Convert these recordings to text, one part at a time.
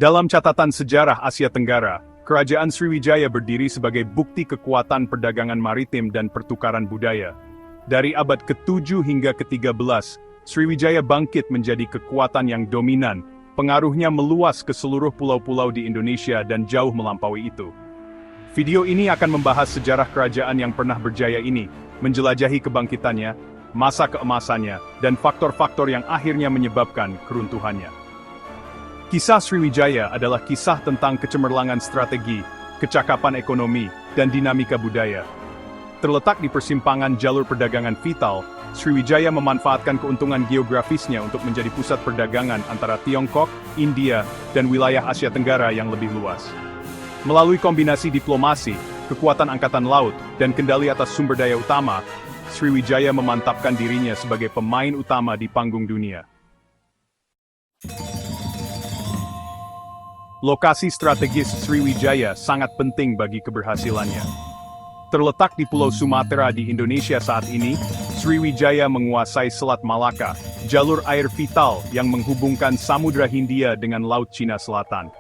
Dalam catatan sejarah Asia Tenggara, Kerajaan Sriwijaya berdiri sebagai bukti kekuatan perdagangan maritim dan pertukaran budaya. Dari abad ke-7 hingga ke-13, Sriwijaya bangkit menjadi kekuatan yang dominan, pengaruhnya meluas ke seluruh pulau-pulau di Indonesia dan jauh melampaui itu. Video ini akan membahas sejarah kerajaan yang pernah berjaya ini, menjelajahi kebangkitannya, masa keemasannya, dan faktor-faktor yang akhirnya menyebabkan keruntuhannya. Kisah Sriwijaya adalah kisah tentang kecemerlangan strategi, kecakapan ekonomi, dan dinamika budaya. Terletak di persimpangan jalur perdagangan vital, Sriwijaya memanfaatkan keuntungan geografisnya untuk menjadi pusat perdagangan antara Tiongkok, India, dan wilayah Asia Tenggara yang lebih luas. Melalui kombinasi diplomasi, kekuatan angkatan laut, dan kendali atas sumber daya utama, Sriwijaya memantapkan dirinya sebagai pemain utama di panggung dunia. Lokasi strategis Sriwijaya sangat penting bagi keberhasilannya. Terletak di Pulau Sumatera di Indonesia saat ini, Sriwijaya menguasai Selat Malaka, jalur air vital yang menghubungkan Samudra Hindia dengan Laut Cina Selatan.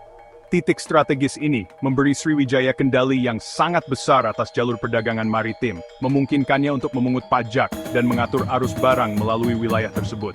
Titik strategis ini memberi Sriwijaya kendali yang sangat besar atas jalur perdagangan maritim, memungkinkannya untuk memungut pajak dan mengatur arus barang melalui wilayah tersebut.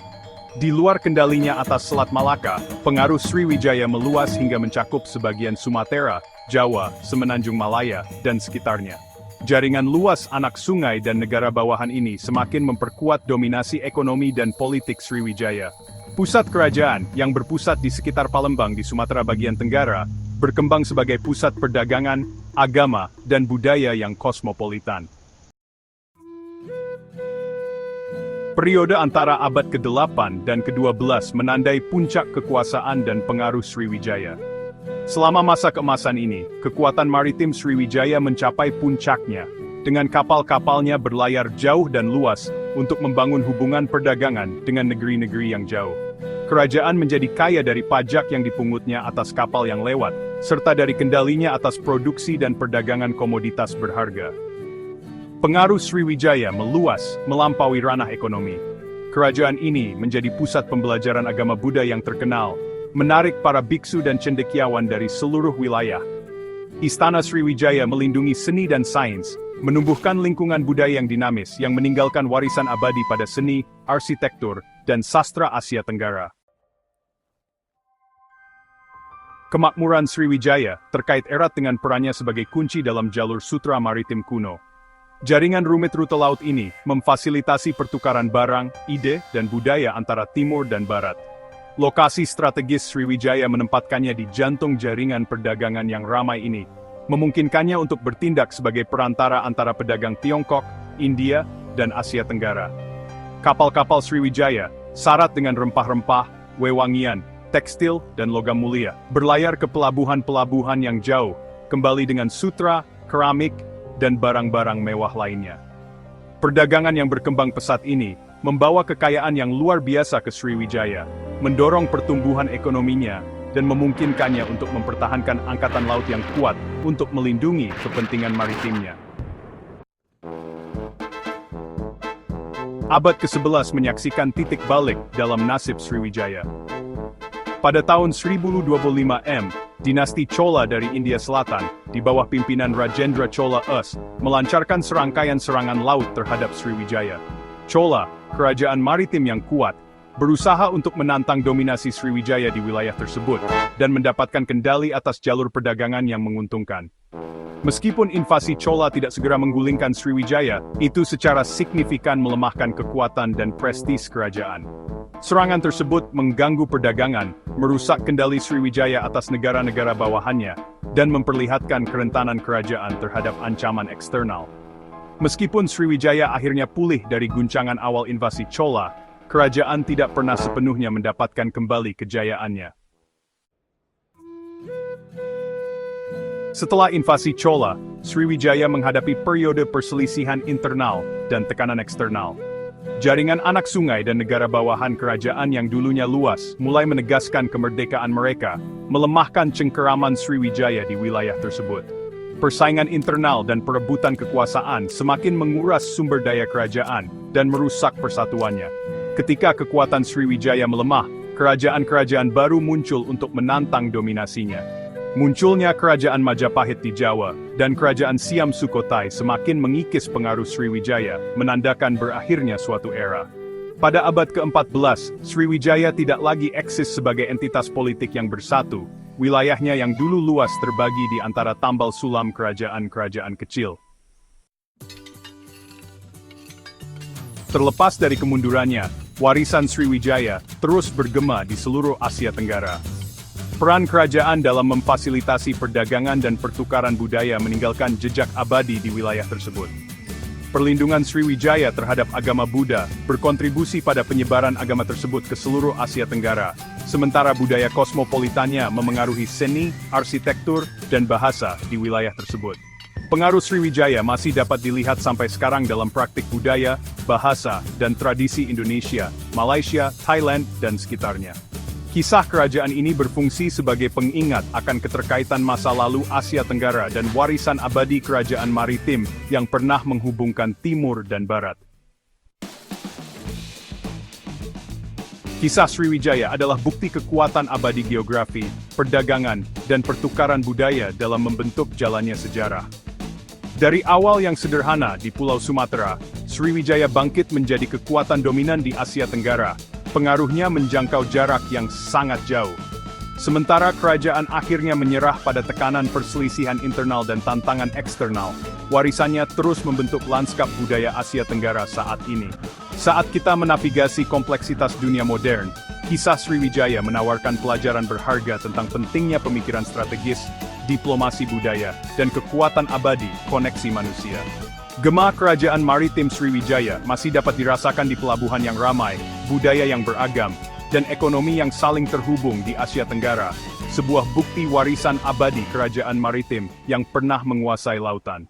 Di luar kendalinya atas Selat Malaka, pengaruh Sriwijaya meluas hingga mencakup sebagian Sumatera, Jawa, Semenanjung Malaya, dan sekitarnya. Jaringan luas anak sungai dan negara bawahan ini semakin memperkuat dominasi ekonomi dan politik Sriwijaya. Pusat kerajaan, yang berpusat di sekitar Palembang di Sumatera bagian Tenggara, berkembang sebagai pusat perdagangan, agama, dan budaya yang kosmopolitan. Periode antara abad ke-8 dan ke-12 menandai puncak kekuasaan dan pengaruh Sriwijaya. Selama masa keemasan ini, kekuatan maritim Sriwijaya mencapai puncaknya, dengan kapal-kapalnya berlayar jauh dan luas untuk membangun hubungan perdagangan dengan negeri-negeri yang jauh. Kerajaan menjadi kaya dari pajak yang dipungutnya atas kapal yang lewat, serta dari kendalinya atas produksi dan perdagangan komoditas berharga. Pengaruh Sriwijaya meluas, melampaui ranah ekonomi. Kerajaan ini menjadi pusat pembelajaran agama Buddha yang terkenal, menarik para biksu dan cendekiawan dari seluruh wilayah. Istana Sriwijaya melindungi seni dan sains, menumbuhkan lingkungan budaya yang dinamis yang meninggalkan warisan abadi pada seni, arsitektur, dan sastra Asia Tenggara. Kemakmuran Sriwijaya terkait erat dengan perannya sebagai kunci dalam jalur sutra maritim kuno. Jaringan rumit rute laut ini memfasilitasi pertukaran barang, ide, dan budaya antara timur dan barat. Lokasi strategis Sriwijaya menempatkannya di jantung jaringan perdagangan yang ramai ini, memungkinkannya untuk bertindak sebagai perantara antara pedagang Tiongkok, India, dan Asia Tenggara. Kapal-kapal Sriwijaya, syarat dengan rempah-rempah, wewangian, tekstil, dan logam mulia, berlayar ke pelabuhan-pelabuhan yang jauh, kembali dengan sutra, keramik, dan barang-barang mewah lainnya. Perdagangan yang berkembang pesat ini membawa kekayaan yang luar biasa ke Sriwijaya, mendorong pertumbuhan ekonominya, dan memungkinkannya untuk mempertahankan angkatan laut yang kuat untuk melindungi kepentingan maritimnya. Abad ke-11 menyaksikan titik balik dalam nasib Sriwijaya. Pada tahun 1025 M, dinasti Chola dari India Selatan, di bawah pimpinan Rajendra Chola Es, melancarkan serangkaian serangan laut terhadap Sriwijaya. Chola, kerajaan maritim yang kuat, berusaha untuk menantang dominasi Sriwijaya di wilayah tersebut, dan mendapatkan kendali atas jalur perdagangan yang menguntungkan. Meskipun invasi Chola tidak segera menggulingkan Sriwijaya, itu secara signifikan melemahkan kekuatan dan prestis kerajaan. Serangan tersebut mengganggu perdagangan, merusak kendali Sriwijaya atas negara-negara bawahannya, dan memperlihatkan kerentanan kerajaan terhadap ancaman eksternal. Meskipun Sriwijaya akhirnya pulih dari guncangan awal invasi Chola, kerajaan tidak pernah sepenuhnya mendapatkan kembali kejayaannya. Setelah invasi Chola, Sriwijaya menghadapi periode perselisihan internal dan tekanan eksternal. Jaringan anak sungai dan negara bawahan kerajaan yang dulunya luas mulai menegaskan kemerdekaan mereka, melemahkan cengkeraman Sriwijaya di wilayah tersebut. Persaingan internal dan perebutan kekuasaan semakin menguras sumber daya kerajaan dan merusak persatuannya. Ketika kekuatan Sriwijaya melemah, kerajaan-kerajaan baru muncul untuk menantang dominasinya. Munculnya kerajaan Majapahit di Jawa, dan kerajaan Siam Sukhothai semakin mengikis pengaruh Sriwijaya, menandakan berakhirnya suatu era. Pada abad ke-14, Sriwijaya tidak lagi eksis sebagai entitas politik yang bersatu, wilayahnya yang dulu luas terbagi di antara tambal sulam kerajaan-kerajaan kecil. Terlepas dari kemundurannya, warisan Sriwijaya terus bergema di seluruh Asia Tenggara. Peran kerajaan dalam memfasilitasi perdagangan dan pertukaran budaya meninggalkan jejak abadi di wilayah tersebut. Perlindungan Sriwijaya terhadap agama Buddha berkontribusi pada penyebaran agama tersebut ke seluruh Asia Tenggara, sementara budaya kosmopolitannya memengaruhi seni, arsitektur, dan bahasa di wilayah tersebut. Pengaruh Sriwijaya masih dapat dilihat sampai sekarang dalam praktik budaya, bahasa, dan tradisi Indonesia, Malaysia, Thailand, dan sekitarnya. Kisah kerajaan ini berfungsi sebagai pengingat akan keterkaitan masa lalu Asia Tenggara dan warisan abadi kerajaan maritim yang pernah menghubungkan Timur dan Barat. Kisah Sriwijaya adalah bukti kekuatan abadi geografi, perdagangan, dan pertukaran budaya dalam membentuk jalannya sejarah. Dari awal yang sederhana di Pulau Sumatera, Sriwijaya bangkit menjadi kekuatan dominan di Asia Tenggara. Pengaruhnya menjangkau jarak yang sangat jauh. Sementara kerajaan akhirnya menyerah pada tekanan perselisihan internal dan tantangan eksternal, warisannya terus membentuk lanskap budaya Asia Tenggara saat ini. Saat kita menavigasi kompleksitas dunia modern, kisah Sriwijaya menawarkan pelajaran berharga tentang pentingnya pemikiran strategis, diplomasi budaya, dan kekuatan abadi koneksi manusia. Gema kerajaan maritim Sriwijaya masih dapat dirasakan di pelabuhan yang ramai, budaya yang beragam, dan ekonomi yang saling terhubung di Asia Tenggara, sebuah bukti warisan abadi kerajaan maritim yang pernah menguasai lautan.